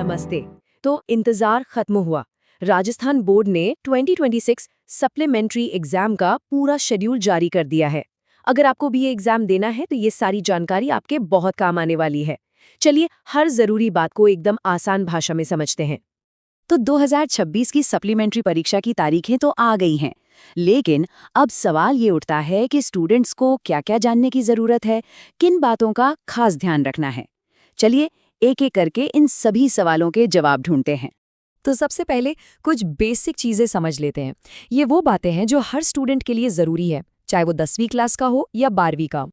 नमस्ते। तो इंतजार खत्म हुआ। राजस्थान बोर्ड ने 2026 सप्लीमेंट्री एग्जाम का पूरा शेड्यूल जारी कर दिया है। अगर आपको भी ये एग्जाम देना है तो ये सारी जानकारी आपके बहुत काम आने वाली है। चलिए हर जरूरी बात को एकदम आसान भाषा में समझते हैं। तो 2026 की सप्लीमेंट्री परीक्षा की तारीखें तो आ गई हैं, लेकिन अब सवाल ये उठता है कि स्टूडेंट्स को क्या-क्या जानने की जरूरत है, किन बातों का खास ध्यान रखना है। चलिए एक-एक करके इन सभी सवालों के जवाब ढूंढते हैं। तो सबसे पहले कुछ बेसिक चीजें समझ लेते हैं। ये वो बातें हैं जो हर स्टूडेंट के लिए जरूरी है, चाहे वो 10वीं क्लास का हो या 12वीं का।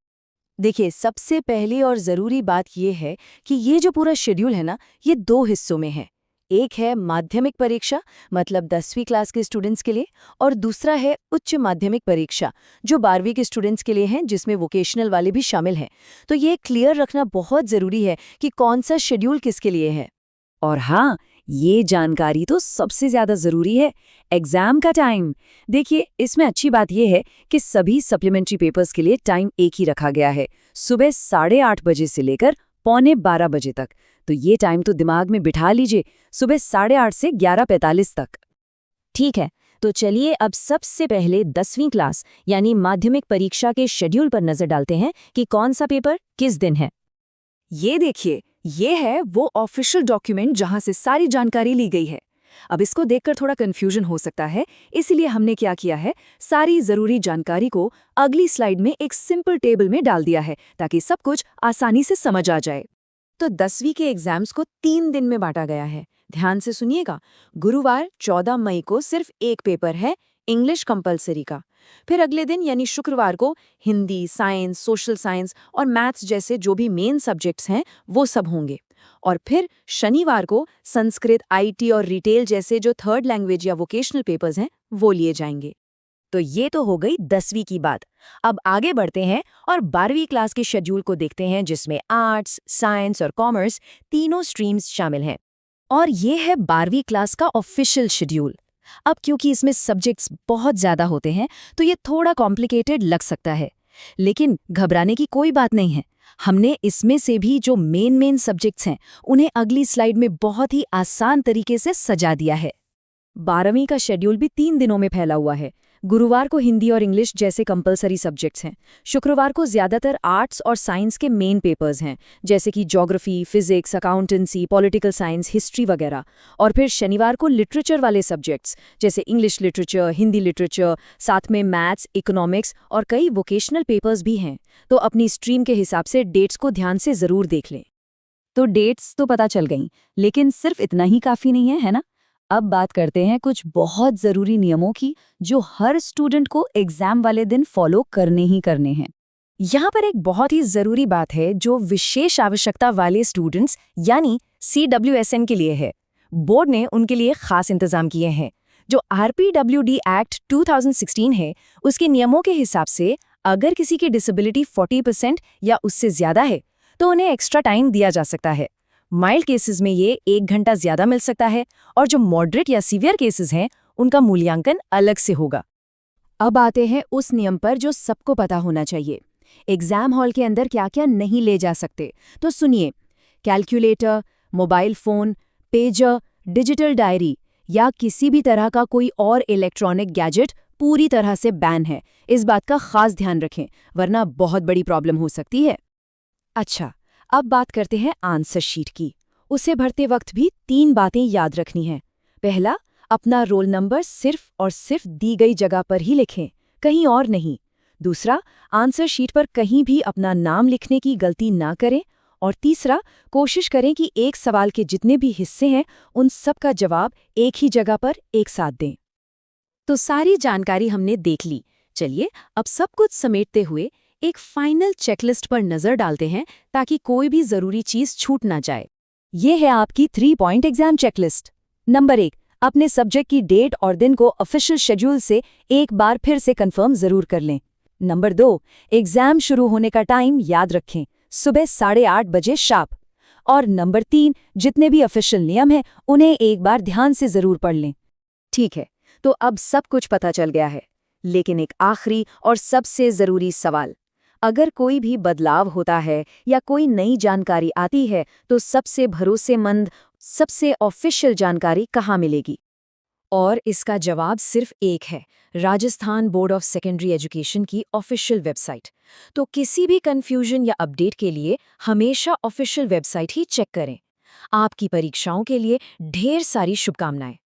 देखिए, सबसे पहली और जरूरी बात यह है कि ये जो पूरा शेड्यूल है ना, ये 2 हिस्सों में है। एक है माध्यमिक परीक्षा, मतलब 10वीं क्लास के स्टूडेंट्स के लिए, और दूसरा है उच्च माध्यमिक परीक्षा, जो 12वीं के स्टूडेंट्स के लिए है, जिसमें वोकेशनल वाले भी शामिल हैं। तो ये क्लियर रखना बहुत जरूरी है कि कौन सा शेड्यूल किसके लिए है। और हाँ, ये जानकारी तो सबसे ज्यादा जरूरी है, एग्जाम का टाइम। देखिए, इसमें अच्छी बात यह है कि सभी सप्लीमेंट्री पेपर्स के लिए टाइम एक ही रखा गया है, सुबह 8:30 बजे से लेकर 11:45 बजे तक। तो ये टाइम तो दिमाग में बिठा लीजिए, सुबह 8:30 से 11:45 तक। ठीक है, तो चलिए अब सबसे पहले 10वीं क्लास यानी माध्यमिक परीक्षा के शेड्यूल पर नजर डालते हैं कि कौन सा पेपर किस दिन है। ये देखिए, ये है वो ऑफिशियल डॉक्यूमेंट जहां से सारी जानकारी ली गई है। अब इसको देखकर थोड़ा कंफ्यूजन हो सकता है, इसीलिए हमने क्या किया है, सारी जरूरी जानकारी को अगली स्लाइड में एक सिंपल टेबल में डाल दिया है ताकि सब कुछ आसानी से समझ आ जाए। तो 10वीं के एग्जाम्स को 3 दिन में बांटा गया है। ध्यान से सुनिएगा। गुरुवार 14 मई को सिर्फ एक पेपर है, इंग्लिश कंपलसरी का। फिर अगले दिन यानी शुक्रवार को हिंदी, साइंस, सोशल साइंस और मैथ्स जैसे जो भी मेन सब्जेक्ट्स हैं वो सब होंगे। और फिर शनिवार को संस्कृत, आईटी और रिटेल जैसे जो थर्ड लैंग्वेज या वोकेशनल पेपर्स हैं वो लिए जाएंगे। तो ये तो हो गई 10वीं की बात। अब आगे बढ़ते हैं और 12वीं क्लास के शेड्यूल को देखते हैं, जिसमें आर्ट्स, साइंस और कॉमर्स तीनों स्ट्रीम्स शामिल हैं। और ये है 12वीं क्लास का ऑफिशियल शेड्यूल। अब क्योंकि इसमें सब्जेक्ट्स बहुत ज़्यादा होते हैं तो ये थोड़ा कॉम्प्लिकेटेड लग सकता है, लेकिन घबराने की कोई बात नहीं है। हमने इसमें से भी जो मेन सब्जेक्ट्स हैं उन्हें अगली स्लाइड में बहुत ही आसान तरीके से सजा दिया है। 12वीं का शेड्यूल भी 3 दिनों में फैला हुआ है। गुरुवार को हिंदी और इंग्लिश जैसे कंपलसरी सब्जेक्ट्स हैं। शुक्रवार को ज़्यादातर आर्ट्स और साइंस के मेन पेपर्स हैं, जैसे कि geography, physics, accountancy, political science, history वगैरह। और फिर शनिवार को लिटरेचर वाले सब्जेक्ट्स जैसे इंग्लिश लिटरेचर, हिंदी लिटरेचर, साथ में मैथ्स, इकोनॉमिक्स और कई वोकेशनल पेपर्स भी हैं। तो अपनी स्ट्रीम के हिसाब से डेट्स को ध्यान से ज़रूर देख लें। तो डेट्स तो पता चल गईं, लेकिन सिर्फ इतना ही काफ़ी नहीं है, है ना? अब बात करते हैं कुछ बहुत ज़रूरी नियमों की जो हर स्टूडेंट को एग्जाम वाले दिन फॉलो करने ही करने हैं। यहाँ पर एक बहुत ही ज़रूरी बात है जो विशेष आवश्यकता वाले स्टूडेंट्स यानी CWSN के लिए है। बोर्ड ने उनके लिए खास इंतजाम किए हैं। जो RPWD एक्ट 2016 है, उसके नियमों के हिसाब से अगर किसी की डिसेबिलिटी 40% या उससे ज़्यादा है तो उन्हें एक्स्ट्रा टाइम दिया जा सकता है। माइल्ड केसेस में ये 1 घंटा ज़्यादा मिल सकता है, और जो मॉडरेट या सीवियर केसेस हैं उनका मूल्यांकन अलग से होगा। अब आते हैं उस नियम पर जो सबको पता होना चाहिए। एग्जाम हॉल के अंदर क्या क्या नहीं ले जा सकते, तो सुनिए। Calculator, mobile phone, pager, digital diary या किसी भी तरह का कोई और इलेक्ट्रॉनिक गैजेट पूरी तरह से बैन है। इस बात का खास ध्यान रखें, वरना बहुत बड़ी प्रॉब्लम हो सकती है। अच्छा, अब बात करते हैं आंसर शीट की। उसे भरते वक्त भी 3 बातें याद रखनी हैं। पहला, अपना रोल नंबर सिर्फ और सिर्फ दी गई जगह पर ही लिखें, कहीं और नहीं। दूसरा, आंसर शीट पर कहीं भी अपना नाम लिखने की गलती ना करें। और तीसरा, कोशिश करें कि एक सवाल के जितने भी हिस्से हैं उन सब का जवाब एक ही जगह पर एक साथ दें। तो सारी जानकारी हमने देख ली। चलिए अब सब कुछ समेटते हुए एक फाइनल चेकलिस्ट पर नजर डालते हैं ताकि कोई भी जरूरी चीज छूट ना जाए। ये है आपकी 3 पॉइंट एग्जाम चेकलिस्ट। नंबर 1, अपने सब्जेक्ट की डेट और दिन को ऑफिशियल शेड्यूल से एक बार फिर से कंफर्म जरूर कर लें। नंबर 2, एग्जाम शुरू होने का टाइम याद रखें, सुबह 8:30 बजे शार्प। और नंबर 3, जितने भी ऑफिशियल नियम हैं उन्हें एक बार ध्यान से जरूर पढ़ लें। ठीक है, तो अब सब कुछ पता चल गया है, लेकिन एक आखिरी और सबसे जरूरी सवाल। अगर कोई भी बदलाव होता है या कोई नई जानकारी आती है तो सबसे भरोसेमंद, सबसे ऑफिशियल जानकारी कहाँ मिलेगी? और इसका जवाब सिर्फ एक है, Rajasthan board of secondary education की ऑफिशियल वेबसाइट। तो किसी भी कंफ्यूजन या अपडेट के लिए हमेशा ऑफिशियल वेबसाइट ही चेक करें। आपकी परीक्षाओं के लिए ढेर सारी शुभकामनाएं।